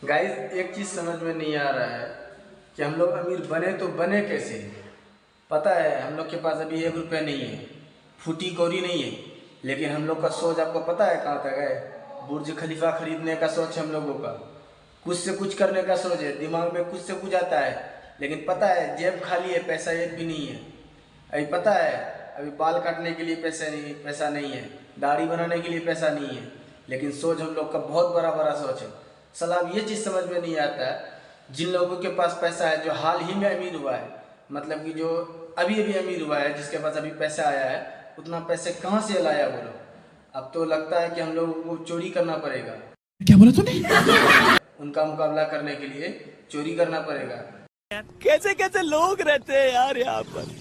Guys एक चीज़ समझ में नहीं आ रहा है कि हम लोग अमीर बने तो बने कैसे। पता है हम लोग के पास अभी 1 रुपया नहीं है, फूटी कौड़ी नहीं है, लेकिन हम लोग का सोच आपको पता है कहाँ तक है। बुर्ज खलीफा खरीदने का सोच है हम लोगों का, कुछ से कुछ करने का सोच है, दिमाग में कुछ से कुछ आता है, लेकिन पता है जेब खाली है, पैसा एक भी नहीं है। अभी पता है अभी बाल काटने के लिए पैसा नहीं है, दाढ़ी बनाने के लिए पैसा नहीं है, लेकिन सोच हम लोग का बहुत बड़ा बड़ा सोच है। साला अब ये चीज़ समझ में नहीं आता है, जिन लोगों के पास पैसा है, जो हाल ही में अमीर हुआ है, मतलब कि जो अभी अभी अमीर हुआ है, जिसके पास अभी पैसा आया है, उतना पैसे कहाँ से लाया वो लोग। अब तो लगता है कि हम लोगों को चोरी करना पड़ेगा। क्या बोला तूने? उनका मुकाबला करने के लिए चोरी करना पड़ेगा। कैसे कैसे लोग रहते हैं यार यहाँ पर।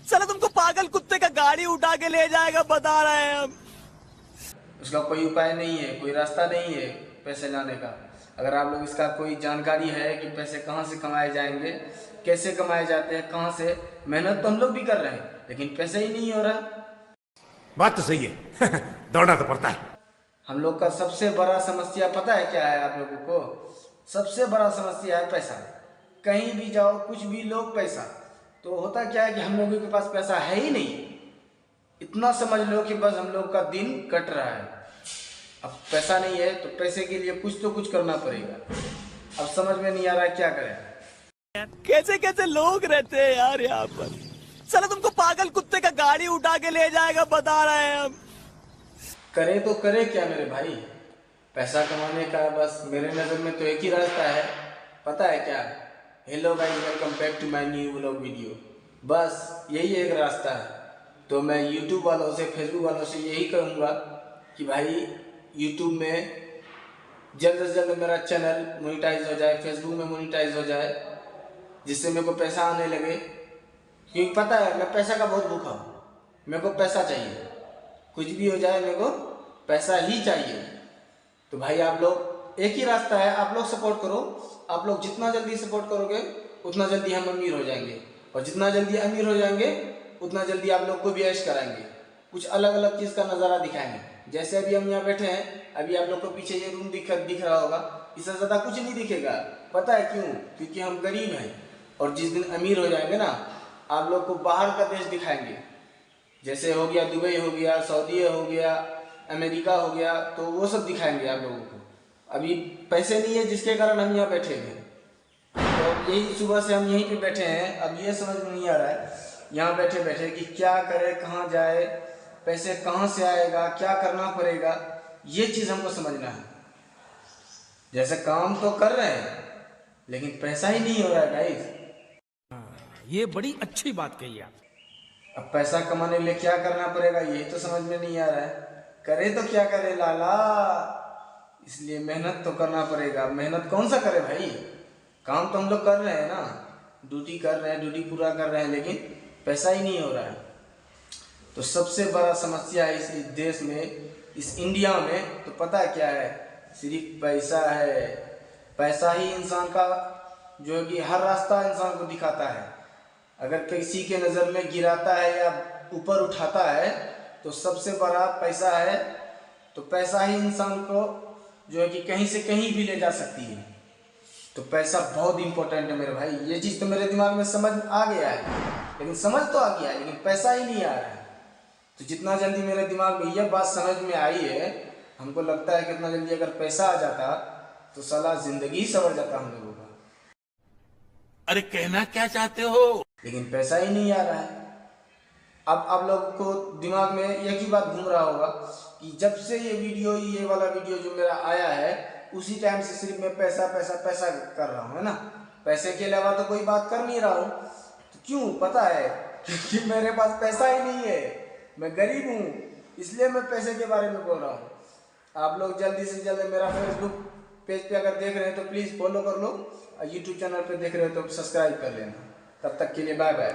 साला तुमको पागल कुत्ते का गाड़ी उठा के ले जाएगा, बता रहे हैं हम। उसका कोई उपाय नहीं है, कोई रास्ता नहीं है पैसे लाने का। अगर आप लोग इसका कोई जानकारी है कि पैसे कहाँ से कमाए जाएंगे, कैसे कमाए जाते हैं, कहाँ से, मेहनत तो हम लोग भी कर रहे हैं, लेकिन पैसा ही नहीं हो रहा। बात तो सही है। दौड़ना तो पड़ता है। हम लोग का सबसे बड़ा समस्या पता है क्या है आप लोगों को? सबसे बड़ा समस्या है पैसा। कहीं भी जाओ, कुछ भी लो, पैसा। तो होता क्या है कि हम लोगों के पास पैसा है ही नहीं। इतना समझ लो कि बस हम लोग का दिन कट रहा है। अब पैसा नहीं है तो पैसे के लिए कुछ तो कुछ करना पड़ेगा। अब समझ में नहीं आ रहा है क्या करें। कैसे कैसे लोग रहते हैं यार यहाँ पर। साला तुमको पागल कुत्ते का गाड़ी उठा के ले जाएगा, बता रहे हैं हम। करे तो करे क्या मेरे भाई? पैसा कमाने का बस मेरे नज़र में तो एक ही रास्ता है, पता है क्या? Hello guys, welcome back to my new vlog video. बस यही एक रास्ता है। तो मैं यूट्यूब वालों से, फेसबुक वालों से यही कहूँगा कि भाई यूट्यूब में जल्द से जल्द मेरा चैनल मोनेटाइज हो जाए, फेसबुक में मोनेटाइज हो जाए, जिससे मेरे को पैसा आने लगे। क्योंकि पता है मैं पैसा का बहुत भूखा हूँ, मेरे को पैसा चाहिए। कुछ भी हो जाए मेरे को पैसा ही चाहिए। तो भाई आप लोग, एक ही रास्ता है, आप लोग सपोर्ट करो। आप लोग जितना जल्दी सपोर्ट करोगे उतना जल्दी हम अमीर हो जाएंगे, और जितना जल्दी अमीर हो जाएंगे उतना जल्दी आप लोग को भी ऐश कराएंगे, कुछ अलग अलग चीज़ का नज़ारा दिखाएंगे। जैसे अभी हम यहाँ बैठे हैं, अभी आप लोग को पीछे ये रूम दिख रहा होगा, इससे ज़्यादा कुछ नहीं दिखेगा। पता है क्यों? क्योंकि हम गरीब हैं, और जिस दिन अमीर हो जाएंगे ना, आप लोग को बाहर का देश दिखाएंगे। जैसे हो गया दुबई, हो गया सऊदी, हो गया अमेरिका, हो गया, तो वो सब दिखाएंगे आप लोगों को। अभी पैसे नहीं है, जिसके कारण हम यहाँ बैठे हैं। तो यही सुबह से हम यहीं पे बैठे हैं। अब ये समझ में नहीं आ रहा है यहाँ बैठे बैठे कि क्या करें, कहाँ जाए, पैसे कहाँ से आएगा, क्या करना पड़ेगा, ये चीज़ हमको समझना है। जैसे काम तो कर रहे हैं, लेकिन पैसा ही नहीं हो रहा है गाइस। ये बड़ी अच्छी बात कही आप। अब पैसा कमाने के लिए क्या करना पड़ेगा, यही तो समझ में नहीं आ रहा है। करे तो क्या करे लाला, इसलिए मेहनत तो करना पड़ेगा। मेहनत कौन सा करे भाई? काम तो हम लोग कर रहे हैं ना, ड्यूटी कर रहे हैं, ड्यूटी पूरा कर रहे हैं, लेकिन पैसा ही नहीं हो रहा है। तो सबसे बड़ा समस्या है इस देश में, इस इंडिया में, तो पता है क्या है? सिर्फ पैसा है। पैसा ही इंसान का, जो है कि हर रास्ता इंसान को दिखाता है। अगर किसी के नज़र में गिराता है या ऊपर उठाता है, तो सबसे बड़ा पैसा है। तो पैसा ही इंसान को, जो है कि कहीं से कहीं भी ले जा सकती है। तो पैसा बहुत इंपॉर्टेंट है मेरे भाई। ये चीज़ तो मेरे दिमाग में समझ आ गया है, लेकिन समझ तो आ गया है, लेकिन पैसा ही नहीं आ रहा है। तो जितना जल्दी मेरे दिमाग में यह बात समझ में आई है, हमको लगता है कि इतना जल्दी अगर पैसा आ जाता तो साला जिंदगी संवर जाता हम लोगों का। अरे कहना क्या चाहते हो? लेकिन पैसा ही नहीं आ रहा है। अब आप लोग को दिमाग में एक ही बात घूम रहा होगा कि जब से ये वाला वीडियो जो मेरा आया है, उसी टाइम से सिर्फ मैं पैसा पैसा पैसा कर रहा हूँ, है ना। पैसे के अलावा तो कोई बात कर नहीं रहा हूँ। तो क्यों? पता है क्योंकि मेरे पास पैसा ही नहीं है, मैं गरीब हूँ, इसलिए मैं पैसे के बारे में बोल रहा हूँ। आप लोग जल्दी से जल्दी मेरा फेसबुक पेज पे अगर देख रहे हैं तो प्लीज़ फॉलो कर लो, और यूट्यूब चैनल पे देख रहे हो तो सब्सक्राइब कर लेना। तब तक के लिए बाय बाय।